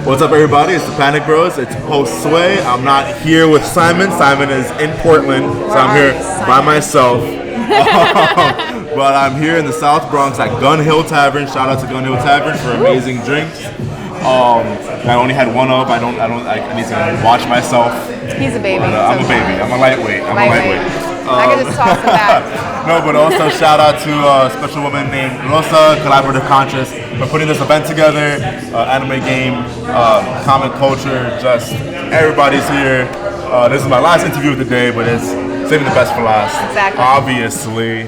What's up, everybody? It's the Panic Bros. It's Josue. I'm not here with Simon. Simon is in Portland, so I'm here by myself. But I'm here in the South Bronx at Gun Hill Tavern. Shout out to Gun Hill Tavern for amazing drinks. I only had one of. I need to watch myself. He's a baby. I'm a baby. I'm a lightweight. I can just toss him back. No, but also shout out to a special woman named Rosa, Collaborative Conscious, for putting this event together. Anime game, comic culture, just everybody's here. This is my last interview of the day, but it's saving the best for last. Exactly. Obviously.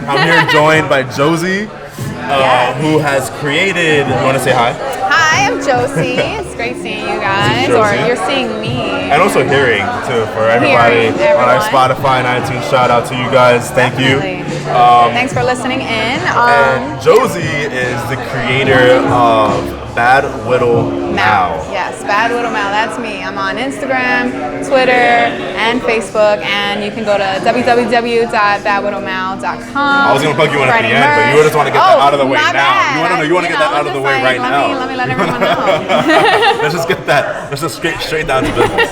I'm here joined by Josie, who has created. You want to say hi? Hi, I'm Josie. It's great seeing you guys, or you're seeing me. And also hearing, too, for everybody on our Spotify and iTunes. Shout out to you guys. Thank you. Thanks for listening in. And Josie is the creator of Bad Widdle Mao. Yes, Bad Widdle Mao. That's me. I'm on Instagram, Twitter, and Facebook, and you can go to www.badwiddlemao.com. I was going to plug you in at the end, but you just want to get that out of the way now. You want to get that out of the way right now. Let me let everyone know. Let's just get that. Let's just straight down to business.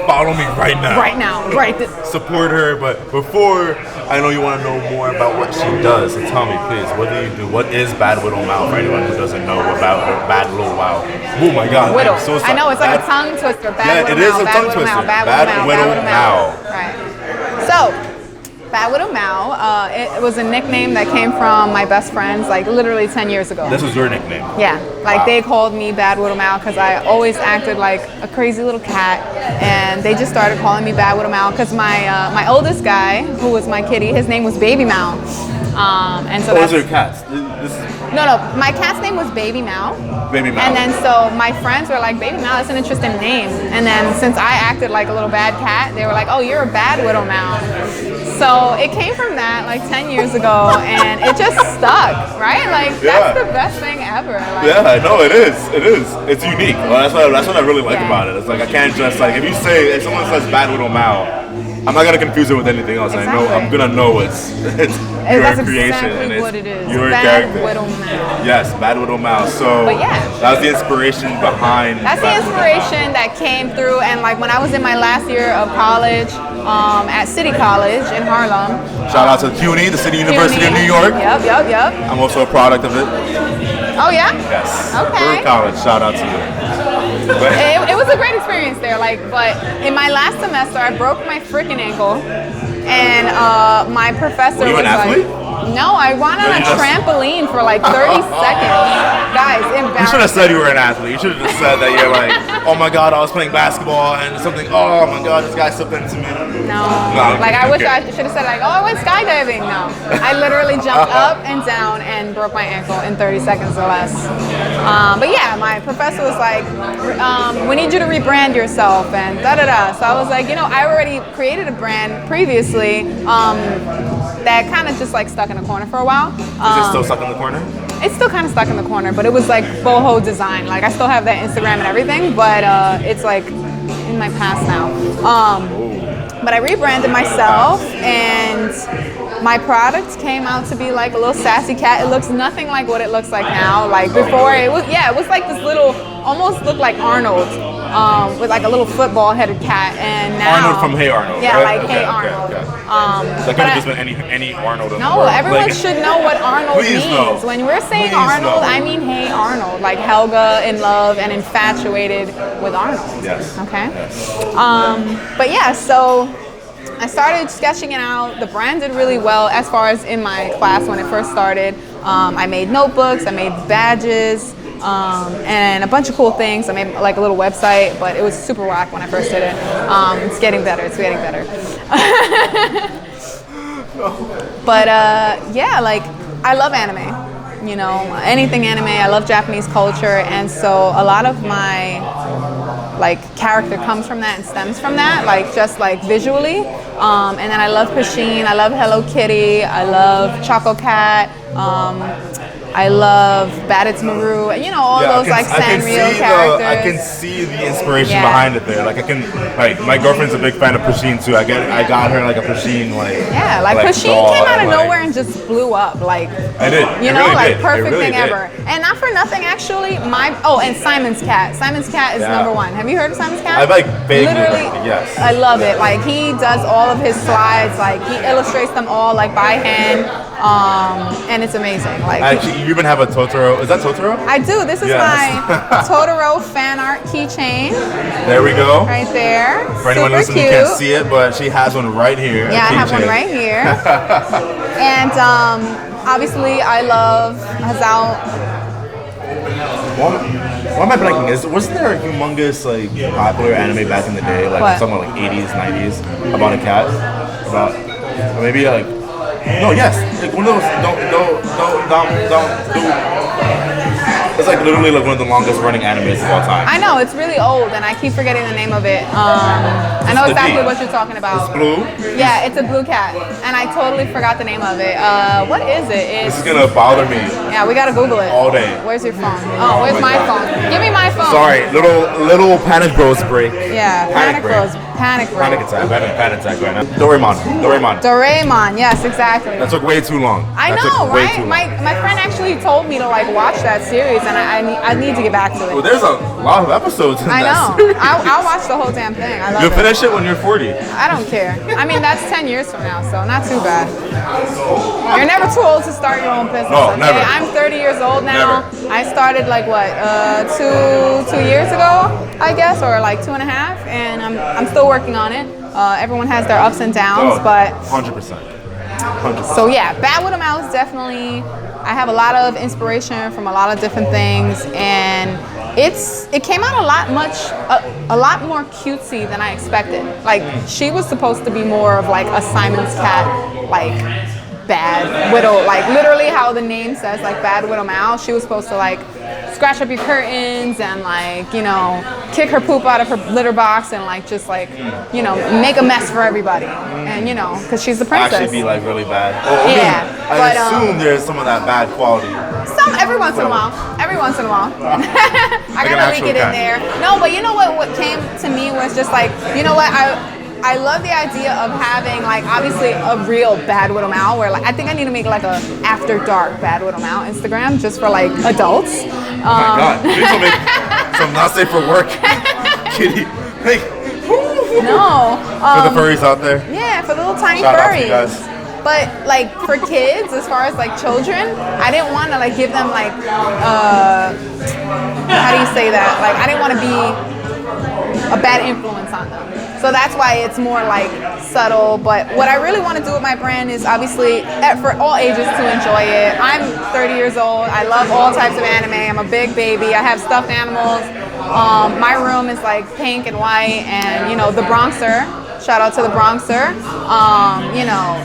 Follow me right now. Right now. Right. Support her, but before, I know you want to know more about what she does. So tell me, please, what do you do? What is Bad Widdle Mao for anyone who doesn't know about Bad Widdle Mao? Oh my God. Widdle. So I know, it's like a tongue twister. Bad Widdle Mao. It is a tongue twister. Bad Widdle Mao. Mao. Right. So, Bad Widdle Mao, it was a nickname that came from my best friends, like literally 10 years ago. This was your nickname? Yeah, like they called me Bad Widdle Mao because I always acted like a crazy little cat, and they just started calling me Bad Widdle Mao because my oldest guy, who was my kitty, his name was Baby Mao. And so those are cats. No, my cat's name was Baby Mao. Baby Mao. And then so my friends were like, Baby Mao, that's an interesting name. And then since I acted like a little bad cat, they were like, oh, you're a Bad Widdle Mao. So it came from that like 10 years ago, and it just stuck, right? Like that's the best thing ever. Like, yeah, no, it is. It's unique. Well, that's what I really like about it. It's like I can't just like if someone says Bad Widdle Mao, I'm not gonna confuse it with anything else. Exactly. I'm gonna know it's your that's creation exactly and it's what it is. your Bad character. Widdle Mao. Yes, Bad Widdle Mao. So that was the inspiration behind. That's the inspiration that came through, and like when I was in my last year of college at City College in Harlem. Shout out to CUNY, the City University of New York. Yep. I'm also a product of it. Oh yeah? Yes. Okay. Bird College. Shout out to you. It was a great experience there, but in my last semester I broke my freaking ankle, and my professor Were you was an athlete? like, no, I went on a trampoline for like 30 seconds. Guys, embarrassing. You should have said you were an athlete. You should have just said that you're like, oh my God, I was playing basketball and something, oh my God, this guy slipped into me. No, like I wish I should have said like, oh, I went skydiving. No, I literally jumped up and down and broke my ankle in 30 seconds or less. But yeah, my professor was like, we need you to rebrand yourself and da-da-da. So I was like, I already created a brand previously that kind of just like stuck in the corner for a while. Is it still stuck in the corner? It's still kind of stuck in the corner, but it was like boho design. Like I still have that Instagram and everything, but it's like in my past now. But I rebranded myself, and my product came out to be like a little sassy cat. It looks nothing like what it looks like now. Like before, it was like this little, almost looked like Arnold, with like a little football-headed cat. And now Arnold from Hey Arnold. Yeah, right? like Hey Arnold. Okay. That could have just been any Arnold. No, everyone should know what Arnold means. Know. When we're saying Arnold, I mean Hey Arnold, like Helga in love and infatuated with Arnold. Yes. Okay. Yes. But yeah, so I started sketching it out. The brand did really well as far as in my class when it first started. I made notebooks, I made badges, and a bunch of cool things. I made like a little website, but it was super whack when I first did it. It's getting better. But yeah, like I love anime. Anything anime. I love Japanese culture, and so a lot of my like character comes from that and stems from that, like just like visually. And then I love Pusheen, I love Hello Kitty, I love Choco Cat. I love Bad Maru, and all those like Sanrio characters. I can see the inspiration behind it there. Like my girlfriend's a big fan of Pusheen too. I got her like a Pusheen like Pusheen came out of nowhere and just blew up. Like I did. Perfect thing ever. And not for nothing actually. And Simon's cat. Simon's cat is number one. Have you heard of Simon's cat? I like vaguely. Literally, yes. I love it. Like he does all of his slides. Like he illustrates them all like by hand. And it's amazing. Like actually, you even have a Totoro. Is that Totoro? I do. This is my Totoro fan art keychain. There we go. Right there. For anyone listening, you can't see it, but she has one right here. Yeah, I have one right here. And obviously, I love Hazao. What am I blanking? Wasn't there a humongous popular anime back in the day, something like 80s, 90s, about a cat? About maybe one of those don't. It's literally one of the longest running animes of all time. I know, it's really old and I keep forgetting the name of it. I know exactly what you're talking about. It's blue? Yeah, it's a blue cat. And I totally forgot the name of it. What is it? This is gonna bother me. Yeah, we gotta Google it. All day. Where's your phone? Oh, where's my phone? Give me my phone. Sorry, little Panic Bros break. Yeah, Panic Bros. Panic attack. I'm having a panic attack right now. Doraemon. Yes, exactly. That took way too long. I know, right? My friend actually told me to watch that series, and I need to get back to it. Well, there's a lot of episodes in that series. I'll watch the whole damn thing. I love it. You'll finish it when you're 40. I don't care. I mean, that's 10 years from now, so not too bad. You're never too old to start your own business. No, never. I'm 30 years old now. Never. I started 2 years ago, I guess, or 2.5, and I'm still working on it. Everyone has their ups and downs, but 100%. So yeah, Bad Widdle Mao is definitely. I have a lot of inspiration from a lot of different things, and it came out a lot more cutesy than I expected. She was supposed to be more of a Simon's cat, Bad Widdle, literally how the name says, Bad Widdle Mao. She was supposed to scratch up your curtains and kick her poop out of her litter box and make a mess for everybody. And because she's the princess. Actually be really bad. I assume there's some of that bad quality. Every once in a while. I gotta leak it in there. No, but you know what came to me was just I love the idea of having obviously a real Bad Widdle Mao where I think I need to make a after dark Bad Widdle Mao Instagram just for adults. Oh my god, please don't make some not safe for work kitty. No. For the furries out there. Yeah, for the little tiny Shout furries. Out to you guys. But for kids, as far as children, I didn't want to give them how do you say that? I didn't want to be a bad influence on them. So that's why it's more subtle. But what I really want to do with my brand is obviously for all ages to enjoy it. I'm 30 years old. I love all types of anime. I'm a big baby. I have stuffed animals. My room is pink and white, and the Bronxer. Shout out to the Bronxer.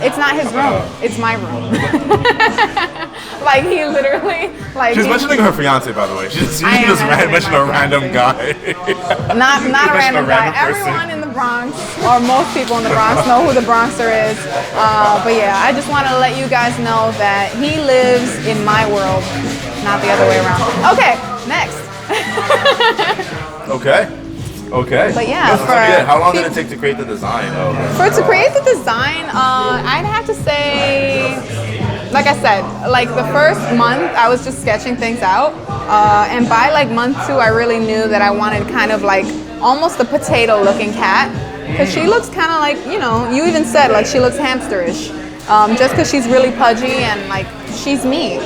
It's not his room. It's my room. He literally She's mentioning her fiance, by the way. She just mentioned a random guy. Not a random guy. Everyone in the Bronx, or most people in the Bronx, know who the Bronxer is. But yeah, I just want to let you guys know that he lives in my world, not the other way around. Okay, next. Okay. But yeah, how long did it take to create the design? To create the design, I'd have to say, like I said, the first month I was just sketching things out, and by month 2 I really knew that I wanted kind of almost a potato-looking cat, because she looks kind of you even said she looks hamsterish, just because she's really pudgy and she's me.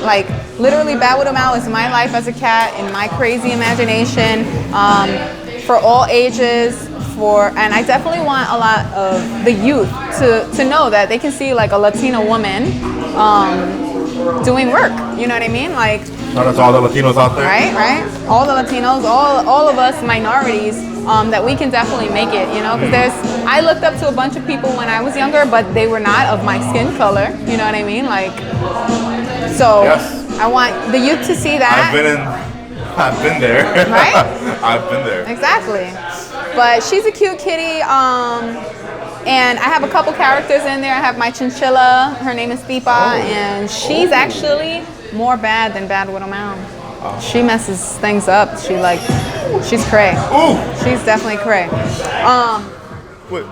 Literally, Bad Widdle Mao is my life as a cat in my crazy imagination. For all ages, and I definitely want a lot of the youth to know that they can see a Latina woman doing work. You know what I mean? Shout out to all the Latinos out there. Right. All the Latinos, all of us minorities, that we can definitely make it. Because I looked up to a bunch of people when I was younger, but they were not of my skin color. You know what I mean? So yes. I want the youth to see that. I've been there. Right? I've been there. Exactly. But she's a cute kitty. And I have a couple characters in there. I have my chinchilla. Her name is Thipa. And she's actually more bad than Bad Widdle Mao. She messes things up. She's cray. Ooh! She's definitely cray. Wait,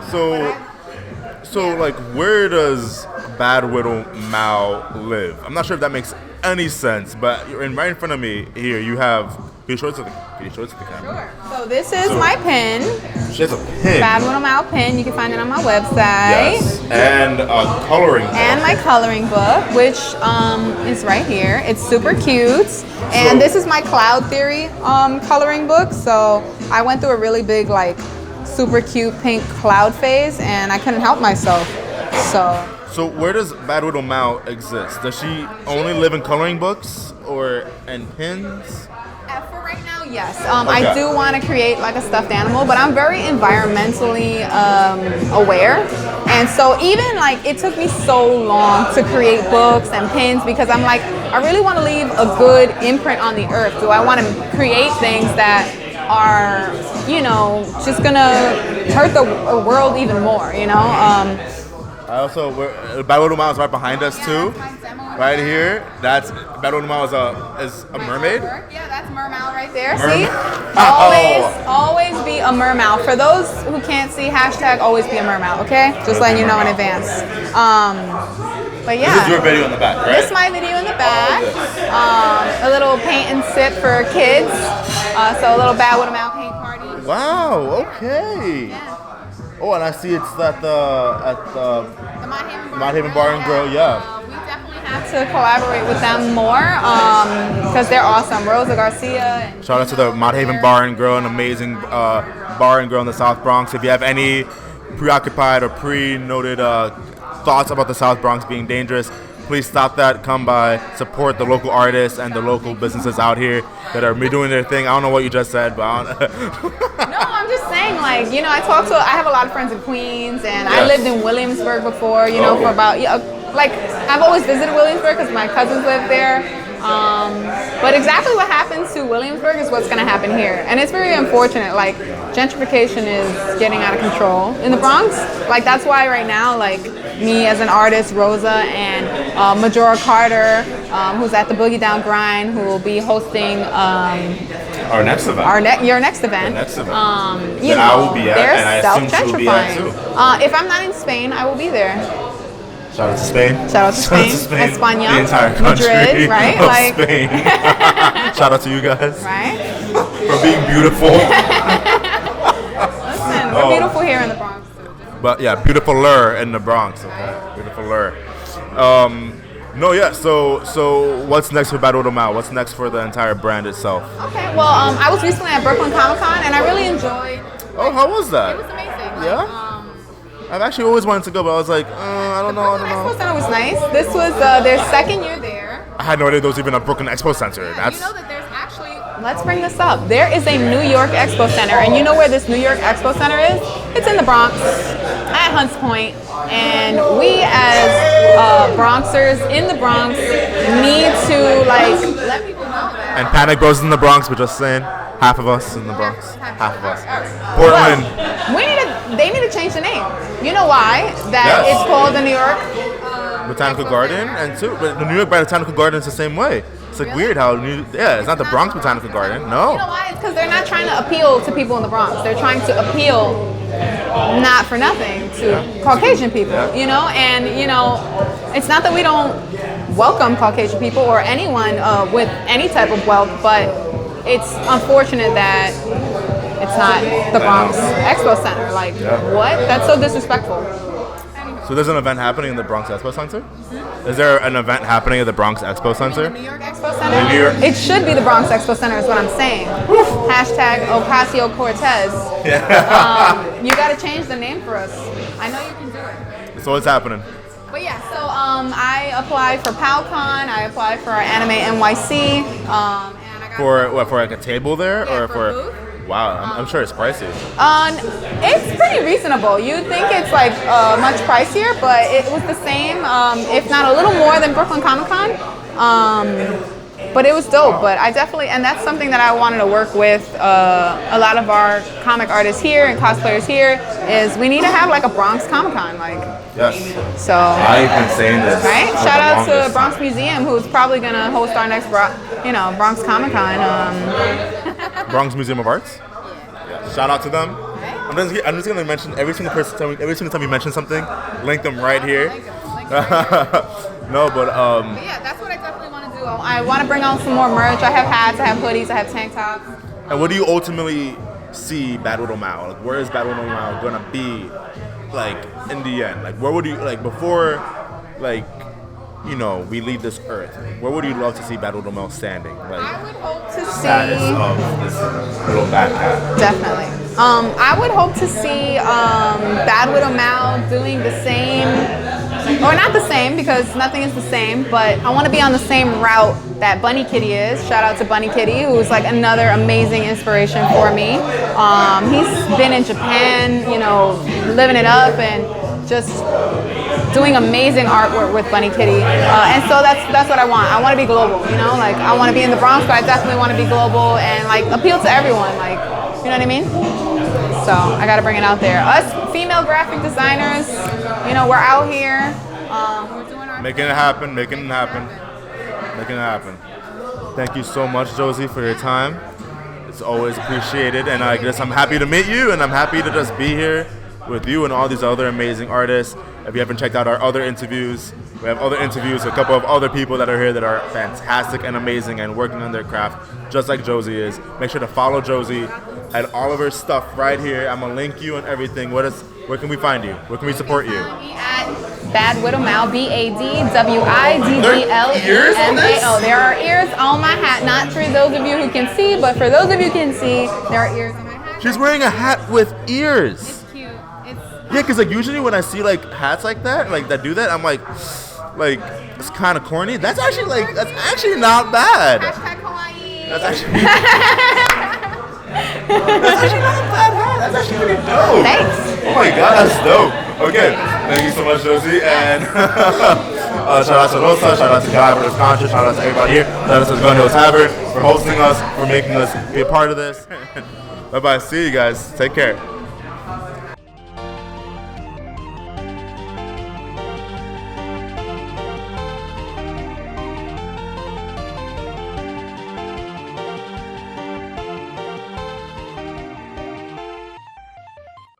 so like, where does Bad Widdle Mao live? I'm not sure if that makes any sense, but right in front of me here, you have. Can you show it to the camera? Sure. So this is my pin. She has a pin. Bad Widdle Mao pin. You can find it on my website. Yes. And a coloring book. And my coloring book, which is right here. It's super cute. And this is my Cloud Theory coloring book. So I went through a really big, like, super cute pink cloud phase, and I couldn't help myself. So where does Bad Widdle Mao exist? Does she only live in coloring books or in pins? For right now, yes. I do want to create like a stuffed animal, but I'm very environmentally aware. And so even like it took me so long to create books and pins because I'm like, I really want to leave a good imprint on the earth. Do I want to create things that are, you know, just gonna hurt the world even more, you know? I also, Bad Widdle Mao is right behind us too. Right here, that's Bad Widdle Mao is a mermaid. Yeah, that's mermaid right there. See, always be a mermaid. For those who can't see, hashtag always be a mermaid. Okay, just letting you know in advance. But yeah, this is your video in the back, right? This is my video in the back. A little paint and sip for kids. So a little Bad Widdle Mao paint party. Wow. Okay. Yeah. Oh, and I see it's at the Mott Haven Bar and Grill. Yeah. We definitely have to collaborate with them more because they're awesome. Rosa Garcia. Shout out to the Mott Haven Bar and Grill, an amazing bar and grill in the South Bronx. If you have any preoccupied or pre-noted thoughts about the South Bronx being dangerous, please stop that. Come by, support the local artists and the local businesses out here that are doing their thing. I don't know what you just said, but I don't No, I'm just saying, like, you know, I have a lot of friends in Queens, and I lived in Williamsburg before, you know, for about, like, I've always visited Williamsburg because my cousins live there. But exactly what happens to Williamsburg is what's going to happen here. And it's very unfortunate. Like, gentrification is getting out of control in the Bronx. Like, that's why right now, like, me as an artist, Rosa, and Majora Carter, who's at the Boogie Down Grind, who will be hosting our next event. Your next event. The next event. I will be at, and I assume she'll be at too. If I'm not in Spain, I will be there. Shout out to Spain. Shout out to Spain. España. The entire country. Madrid, right? Of like Spain. Shout out to you guys. Right? For being beautiful. Listen, we're beautiful here in the Bronx too. But yeah, beautiful-er in the Bronx, okay? Beautiful-er. No, yeah, so what's next for Bad Widdle Mao? What's next for the entire brand itself? Okay, well, I was recently at Brooklyn Comic Con, and I really enjoyed. Oh, how was that? It was amazing. Yeah? I've actually always wanted to go, but I was like, I don't know. Expo Center was nice. This was their second year there. I had no idea there was even a Brooklyn Expo Center. Yeah, you know that there's actually, let's bring this up. There is a New York Expo Center, and you know where this New York Expo Center is? It's in the Bronx, at Hunts Point, and we as Bronxers in the Bronx need to, like, let people know that. And Panic Bros in the Bronx, we're just saying. Half of us in the Bronx. Half of us. Portland. Well, they need to change the name. You know why? It's called the New York Botanical Garden, and too, but the New York Botanical Garden is the same way. It's like weird how it's not the Bronx Botanical Garden. No. You know why? It's because they're not trying to appeal to people in the Bronx. They're trying to appeal, not for nothing, to Caucasian people. Yeah. You know, and it's not that we don't welcome Caucasian people or anyone with any type of wealth, but it's unfortunate that it's not the Bronx Expo Center. Like, what? That's so disrespectful. So there's an event happening in the Bronx Expo Center? Mm-hmm. Is there an event happening at the Bronx Expo Center? The New York Expo Center? It should be the Bronx Expo Center is what I'm saying. Hashtag Ocasio-Cortez. Yeah. You got to change the name for us. I know you can do it. So what's happening? But yeah, so I applied for PowCon. I applied for NMA NYC. For what? For like a table there, yeah, or for? Booth. Wow, I'm sure it's pricey. It's pretty reasonable. You'd think it's like much pricier, but it was the same, if not a little more than Brooklyn Comic Con. But it was dope. But I definitely, and that's something that I wanted to work with a lot of our comic artists here and cosplayers here, is we need to have like a Bronx Comic Con, like. Yes. So. I've been saying this. Right. Shout out to Bronx Museum, who's probably gonna host our next, Bronx Comic Con. Bronx Museum of Arts. Yeah. Shout out to them. I'm just gonna mention every single time you mention something, link them right here. No, but yeah, that's what I definitely want to do. I want to bring out some more merch. I have hats, I have hoodies, I have tank tops. And what do you ultimately see Bad Widdle Mao? Like, where is Bad Widdle Mao gonna be, like, in the end? Like, where would you, like, before, like, we leave this earth, where would you love to see Bad Widdle Mao standing? Like, I would hope to see. Status of this little bad cat. Definitely. I would hope to see Bad Widdle Mao doing the same, or not the same because nothing is the same, but I want to be on the same route that Bunny Kitty is. Shout out to Bunny Kitty, who's like another amazing inspiration for me. He's been in Japan, living it up and just doing amazing artwork with Bunny Kitty. And so that's what I want. I want to be global, like I want to be in the Bronx, but I definitely want to be global and like appeal to everyone, like, you know what I mean? So I got to bring it out there. Us female graphic designers, we're out here. We're doing our Making it happen. Thank you so much, Josie, for your time. It's always appreciated, and I guess I'm happy to meet you, and I'm happy to just be here with you and all these other amazing artists. If you haven't checked out our other interviews, we have other interviews with a couple of other people that are here that are fantastic and amazing and working on their craft just like Josie is. Make sure to follow Josie and all of her stuff right here. I'm gonna link you and everything. Where can we find you? Where can we support you? At Bad Widdle Mao, BADWIDDLEMAO. There are ears on my hat. Not for those of you who can see, but for those of you who can see, there are ears on my hat. She's wearing a hat with ears. It's cute. Yeah, because like usually when I see like hats like that, like that do that, I'm like it's kind of corny. That's actually not bad. Hashtag Hawaii. That's actually not a bad hat. That's actually pretty dope. Thanks. Oh my god, that's dope. Okay, thank you so much, Josie, and shout out to Rosa, shout out to Guy for this concert, shout out to everybody here, shout out to the Gun Hill Tavern for hosting us, for making us be a part of this. Bye bye. See you guys. Take care.